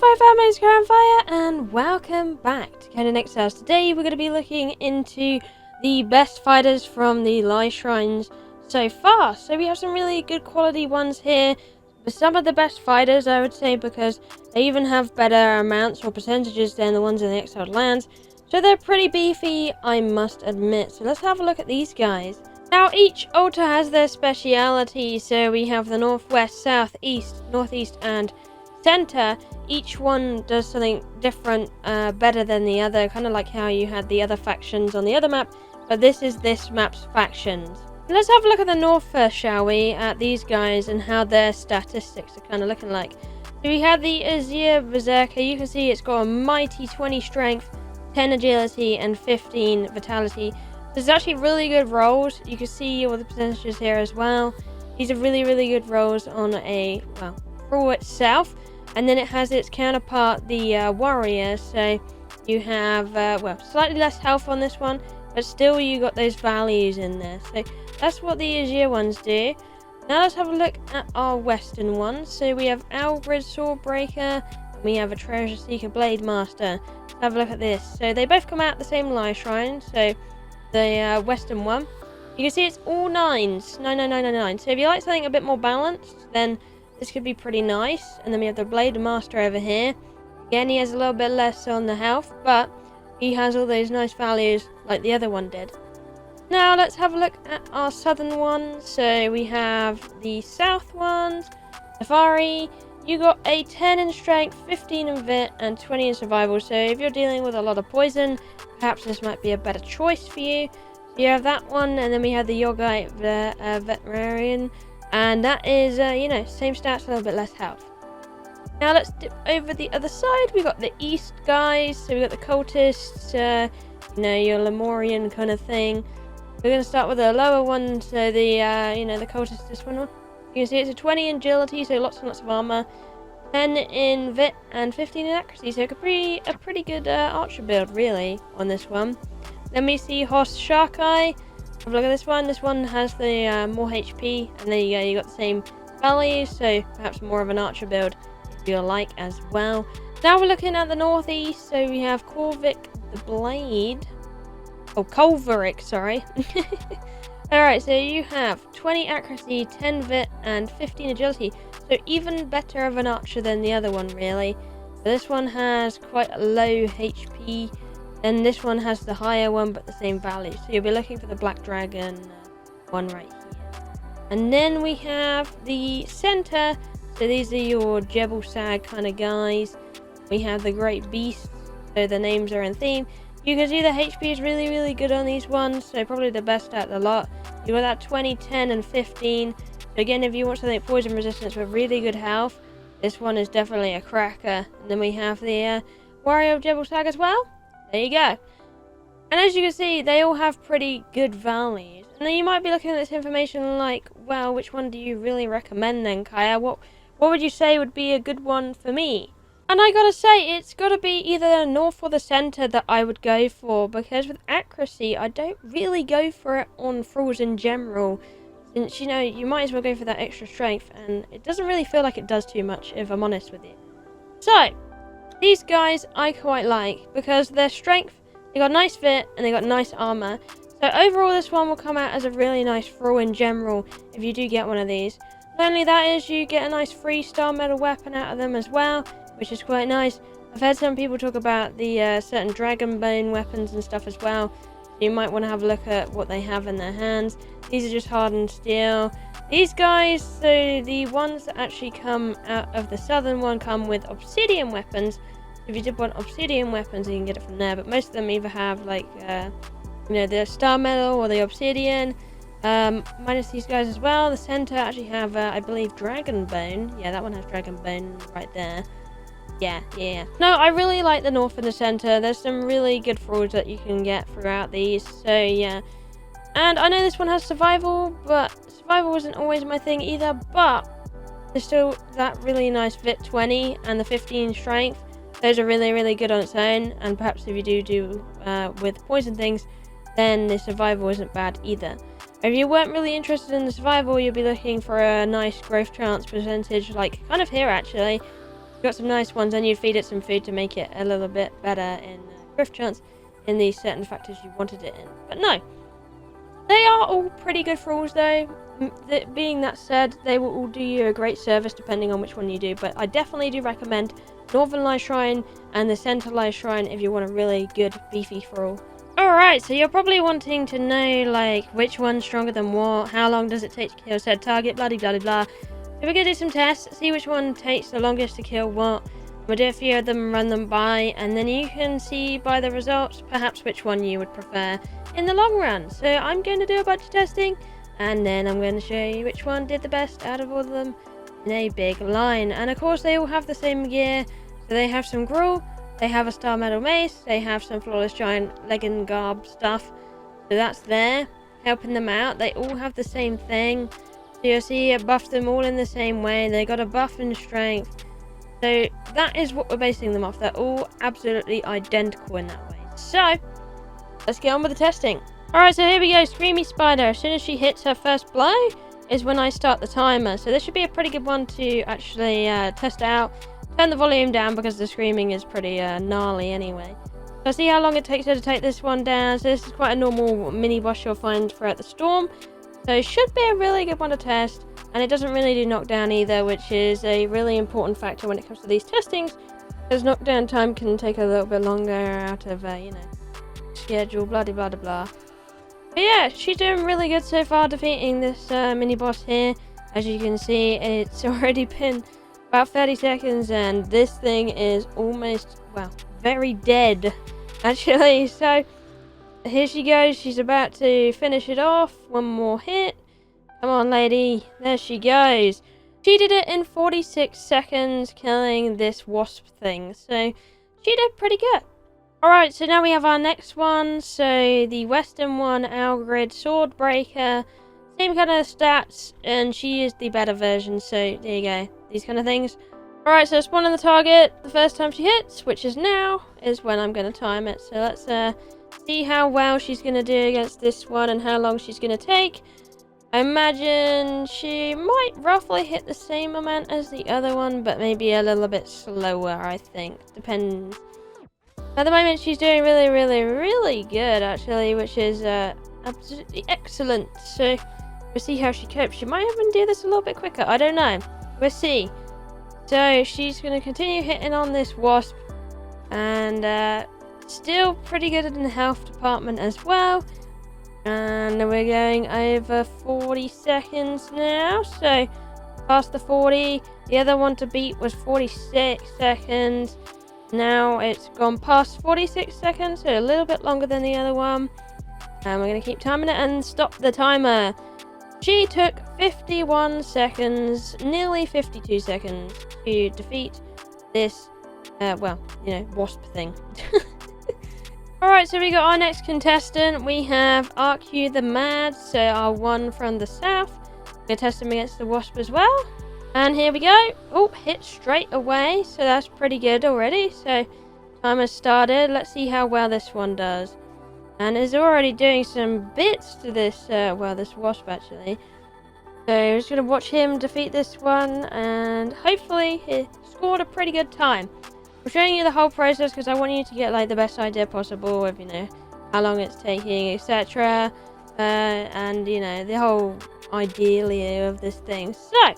Fire families, Coahonfire, and welcome back to Conan Exiles. Today we're going to be looking into the best fighters from the LEYSHRINES so far. So we have some really good quality ones here. Some of the best fighters, I would say, because they even have better amounts or percentages than the ones in the exiled lands. So they're pretty beefy, I must admit. So let's have a look at these guys. Now each altar has their speciality. So we have the northwest, south, east, northeast, and center. Each one does something different, better than the other, kind of like how you had the other factions on the other map, but this is this map's factions. Let's have a look at the north first, shall we, at these guys and how their statistics are kind of looking like. So we have the Azir Berserker. You can see it's got a mighty 20 strength, 10 agility, and 15 vitality. There's actually really good rolls. You can see all the percentages here as well. These are really good rolls on a, well, for itself. And then it has its counterpart, the warrior. So you have, well, slightly less health on this one, but still you got those values in there. So that's what the Azir ones do. Now let's have a look at our western ones. So we have Algrid Swordbreaker, and we have a Treasure Seeker Blade Master. Let's have a look at this. So they both come out the same LEYSHRINE. So the western one, you can see it's all 9s, 9. So if you like something a bit more balanced, then this could be pretty nice. And then we have the Blade Master over here. Again, he has a little bit less on the health, but he has all those nice values like the other one did. Now let's have a look at our southern ones. So we have the south ones. Safari, you got a 10 in strength, 15 in vit, and 20 in survival. So if you're dealing with a lot of poison, perhaps this might be a better choice for you. So you have that one, and then we have the Yogite Veterinarian. And that is, you know, same stats, a little bit less health. Now let's dip over the other side. We got the east guys. So we got the cultists, you know, your Lemurian kind of thing. We're going to start with the lower one. So the, you know, the cultist, this one. You can see it's a 20 in agility, so lots and lots of armor. 10 in vit and 15 in accuracy. So a pretty good archer build, really, on this one. Then we see Horse Shark Eye. Have a look at this one. This one has the more HP, and there you go, you got the same values, so perhaps more of an archer build if you like as well. Now we're looking at the northeast, so we have Corvic the Blade. Oh, Colveric, sorry. Alright, so you have 20 accuracy, 10 vit, and 15 agility. So even better of an archer than the other one, really. So this one has quite a low HP. And this one has the higher one, but the same value. So you'll be looking for the Black Dragon one right here. And then we have the center. So these are your Jebel Sag kind of guys. We have the Great Beast. So the names are in theme. You can see the HP is really good on these ones. So probably the best out of the lot. You got that 20, 10, and 15. So again, if you want something poison resistance with really good health, this one is definitely a cracker. And then we have the Warrior of Jebel Sag as well. There you go. And as you can see, they all have pretty good values. And then you might be looking at this information like, well, which one do you really recommend then, Kaya? What would you say would be a good one for me? And I gotta say, it's gotta be either the north or the center that I would go for, because with accuracy, I don't really go for it on thralls in general. Since, you know, you might as well go for that extra strength, and it doesn't really feel like it does too much, if I'm honest with you. So these guys I quite like because their strength, they got nice fit and they got nice armor. So overall this one will come out as a really nice thrall in general if you do get one of these. Not only that is you get a nice 3-star metal weapon out of them as well, which is quite nice. I've heard some people talk about the certain dragon bone weapons and stuff as well. You might want to have a look at what they have in their hands. These are just hardened steel. These guys, so the ones that actually come out of the southern one come with obsidian weapons. If you did want obsidian weapons, you can get it from there. But most of them either have like, you know, the star metal or the obsidian. Minus these guys as well. The center actually have, I believe, dragon bone. Yeah, that one has dragon bone right there. Yeah. No, I really like the north and the center. There's some really good thralls that you can get throughout these. So yeah. And I know this one has survival, but survival wasn't always my thing either. But there's still that really nice Vit 20 and the 15 strength. Those are really good on its own. And perhaps if you do with poison things, then the survival isn't bad either. If you weren't really interested in the survival, you'll be looking for a nice growth chance percentage, like kind of here actually. got some nice ones, and you'd feed it some food to make it a little bit better in growth chance in the certain factors you wanted it in. But no, they are all pretty good thralls though. Being that said, they will all do you a great service depending on which one you do, but I definitely do recommend Northern LEYSHRINE and the Centre LEYSHRINE if you want a really good beefy thrall. Alright, so you're probably wanting to know like which one's stronger than what, how long does it take to kill said target, blah blah blah. So we're going to do some tests, see which one takes the longest to kill what. We'll do a few of them, run them by, and then you can see by the results perhaps which one you would prefer in the long run. So I'm going to do a bunch of testing, and then I'm going to show you which one did the best out of all of them in a big line. And of course they all have the same gear, so they have some gruel, they have a star metal mace, they have some flawless giant legging garb stuff, so that's there helping them out. They all have the same thing, so you'll see it buffs them all in the same way. They got a buff in strength, so that is what we're basing them off. They're all absolutely identical in that way. So let's get on with the testing. Alright, so here we go. Screamy Spider. As soon as she hits her first blow is when I start the timer. So this should be a pretty good one to actually test out. Turn the volume down because the screaming is pretty gnarly anyway. So see how long it takes her to take this one down. So this is quite a normal mini boss you'll find throughout the storm. So it should be a really good one to test. And it doesn't really do knockdown either, which is a really important factor when it comes to these testings. Because knockdown time can take a little bit longer out of, schedule, blah blah blah blah. But yeah, she's doing really good so far defeating this mini boss here. As you can see, it's already been about 30 seconds and this thing is almost, well, very dead actually. So here she goes. She's about to finish it off. One more hit. Come on, lady. There she goes. She did it in 46 seconds, killing this wasp thing. So she did pretty good. Alright, so now we have our next one. So the Western one, Algrid Swordbreaker. Same kind of stats, and she is the better version. So there you go. These kind of things. Alright, so spawn on the target the first time she hits, which is now, is when I'm going to time it. So let's see how well she's going to do against this one and how long she's going to take. I imagine she might roughly hit the same amount as the other one, but maybe a little bit slower, I think. Depends. At the moment, she's doing really, really, really good, actually, which is absolutely excellent. So we'll see how she copes. She might even do this a little bit quicker. I don't know. We'll see. So she's going to continue hitting on this wasp, and still pretty good in the health department as well. And we're going over 40 seconds now, so past the 40. The other one to beat was 46 seconds. Now it's gone past 46 seconds, so a little bit longer than the other one. And we're going to keep timing it and stop the timer. She took 51 seconds, nearly 52 seconds to defeat this, wasp thing. Alright, so we got our next contestant. We have RQ the Mad, so our one from the south. We're going to test him against the wasp as well. And here we go. Oh, hit straight away, so that's pretty good already. So timer started. Let's see how well this one does. And is already doing some bits to this, this wasp actually. So I'm just going to watch him defeat this one, and hopefully he scored a pretty good time. I'm showing you the whole process because I want you to get like the best idea possible of, how long it's taking, etc. And, the whole idea of this thing. So,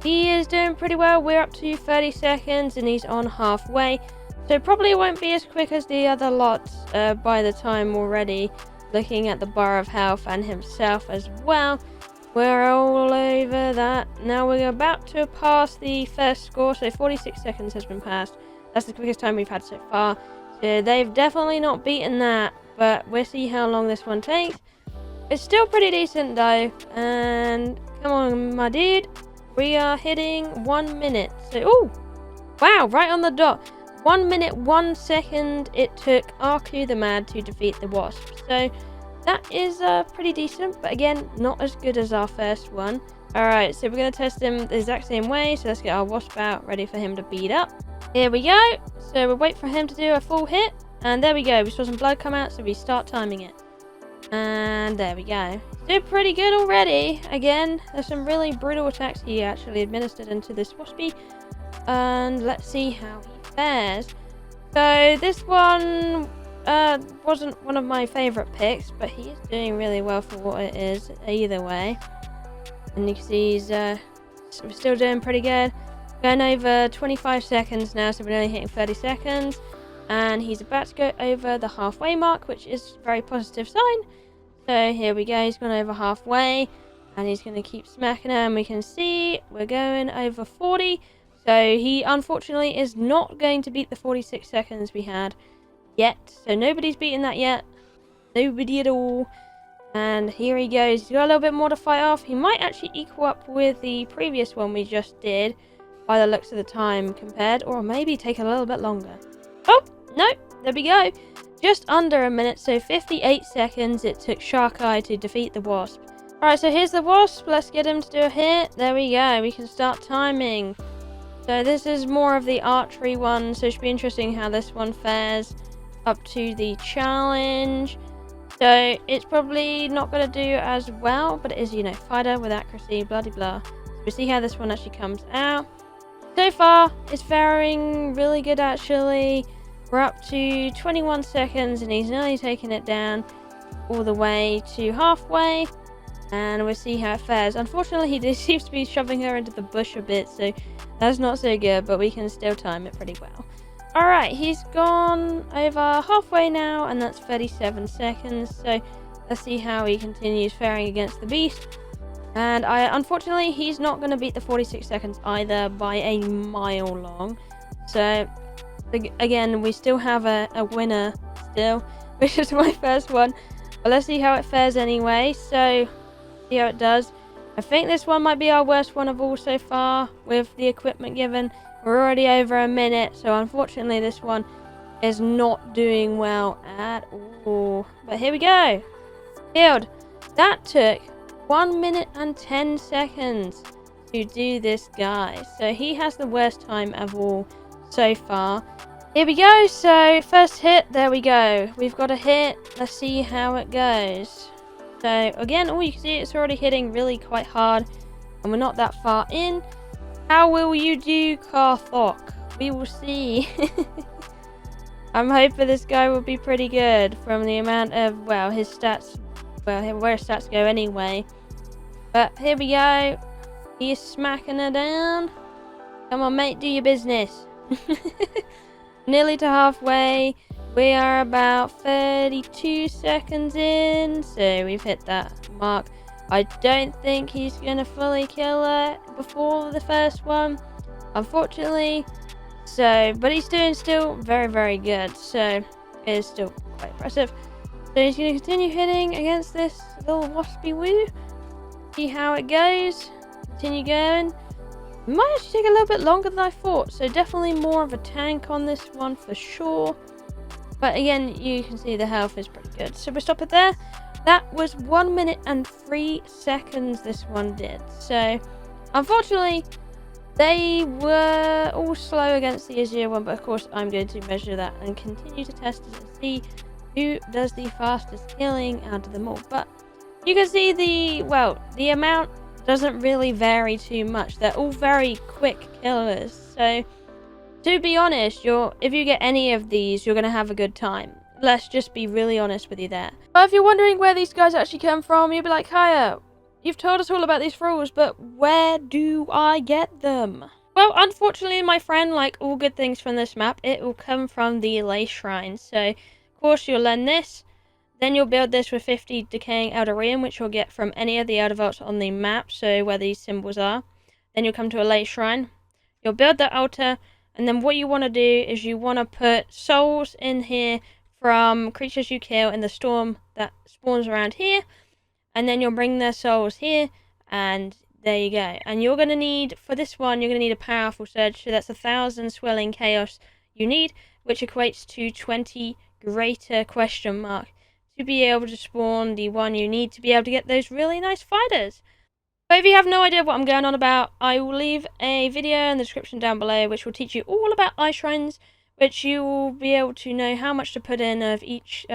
he is doing pretty well. We're up to 30 seconds and he's on halfway. So probably won't be as quick as the other lot by the time already. Looking at the bar of health and himself as well. We're all over that. Now we're about to pass the first score, so 46 seconds has been passed. That's the quickest time we've had so far. So they've definitely not beaten that, but we'll see how long this one takes. It's still pretty decent though, and come on my dude. We are hitting 1 minute. So, oh, wow, right on the dot. 1 minute, 1 second it took RQ the Mad to defeat the wasp. So that is pretty decent, but again, not as good as our first one. Alright, so we're going to test him the exact same way. So let's get our wasp out, ready for him to beat up. Here we go. So we'll wait for him to do a full hit. And there we go. We saw some blood come out, so we start timing it. And there we go. Did pretty good already. Again, there's some really brutal attacks he actually administered into this waspy. and let's see how he fares. So this one wasn't one of my favourite picks, but he is doing really well for what it is either way. And you can see he's still doing pretty good. Going over 25 seconds now, so we're only hitting 30 seconds. And he's about to go over the halfway mark, which is a very positive sign. So here we go, he's gone over halfway. And he's going to keep smacking it, and we can see we're going over 40. So he unfortunately is not going to beat the 46 seconds we had yet. So nobody's beaten that yet. Nobody at all. And here he goes. He's got a little bit more to fight off. He might actually equal up with the previous one we just did by the looks of the time compared. Or maybe take a little bit longer. Oh, no. There we go. Just under a minute. So 58 seconds it took Sharkeye to defeat the Wasp. Alright, so here's the Wasp. Let's get him to do a hit. There we go. We can start timing. So this is more of the archery one. So it should be interesting how this one fares up to the challenge. So it's probably not going to do as well, but it is, you know, fighter with accuracy, blah blah blah. So we'll see how this one actually comes out. So far, it's faring really good actually. We're up to 21 seconds and he's nearly taken it down all the way to halfway. And we'll see how it fares. Unfortunately, he seems to be shoving her into the bush a bit, so that's not so good, but we can still time it pretty well. Alright, he's gone over halfway now, and that's 37 seconds, so let's see how he continues faring against the beast. And unfortunately, he's not going to beat the 46 seconds either by a mile long. So, again, we still have a winner still, which is my first one. But let's see how it fares anyway, so see how it does. I think this one might be our worst one of all so far with the equipment given. We're already over a minute, so unfortunately this one is not doing well at all. But here we go. Healed. That took 1 minute and 10 seconds to do this guy. So he has the worst time of all so far. Here we go. So first hit, there we go. We've got a hit. Let's see how it goes. So again, you can see it's already hitting really quite hard, and we're not that far in. How will you do, Karthok? We will see. I'm hoping this guy will be pretty good from the amount of, well, his stats, well, where his stats go anyway. But here we go. He's smacking her down. Come on, mate, do your business. Nearly to halfway. We are about 32 seconds in, so we've hit that mark. I don't think he's going to fully kill her before the first one, unfortunately. So, but he's doing still very, very good, so it is still quite impressive. So he's going to continue hitting against this little waspy woo. See how it goes. Continue going. It might actually take a little bit longer than I thought, so definitely more of a tank on this one for sure. But again, you can see the health is pretty good. So we'll stop it there. That was 1 minute and 3 seconds this one did. So unfortunately, they were all slow against the Azure one. But of course, I'm going to measure that and continue to test it and see who does the fastest killing out of them all. But you can see the amount doesn't really vary too much. They're all very quick killers. So to be honest, if you get any of these, you're going to have a good time. Let's just be really honest with you there. But if you're wondering where these guys actually come from, you'll be like, Kaya, you've told us all about these rules, but where do I get them? Well, unfortunately, my friend, like all good things from this map, it will come from the LEYSHRINES. So, of course, you'll learn this. Then you'll build this with 50 Decaying Eldarium, which you'll get from any of the Elder Vaults on the map, so where these symbols are. Then you'll come to a LEYSHRINE. You'll build that altar. And then what you want to do is you want to put souls in here from creatures you kill in the storm that spawns around here. And then you'll bring their souls here. And there you go. And you're going to need, for this one, you're going to need a powerful surge. So that's 1,000 swelling chaos you need, which equates to 20 greater question mark to be able to spawn the one you need to be able to get those really nice fighters. But if you have no idea what I'm going on about, I will leave a video in the description down below which will teach you all about LEYSHRINES, which you will be able to know how much to put in of each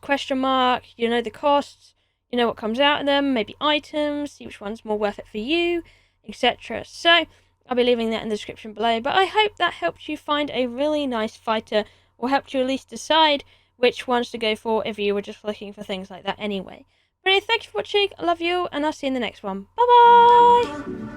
question mark, you know the costs, you know what comes out of them, maybe items, see which one's more worth it for you, etc. So, I'll be leaving that in the description below. But I hope that helped you find a really nice fighter, or helped you at least decide which ones to go for if you were just looking for things like that anyway. But anyway, thanks for watching, I love you, and I'll see you in the next one. Bye bye!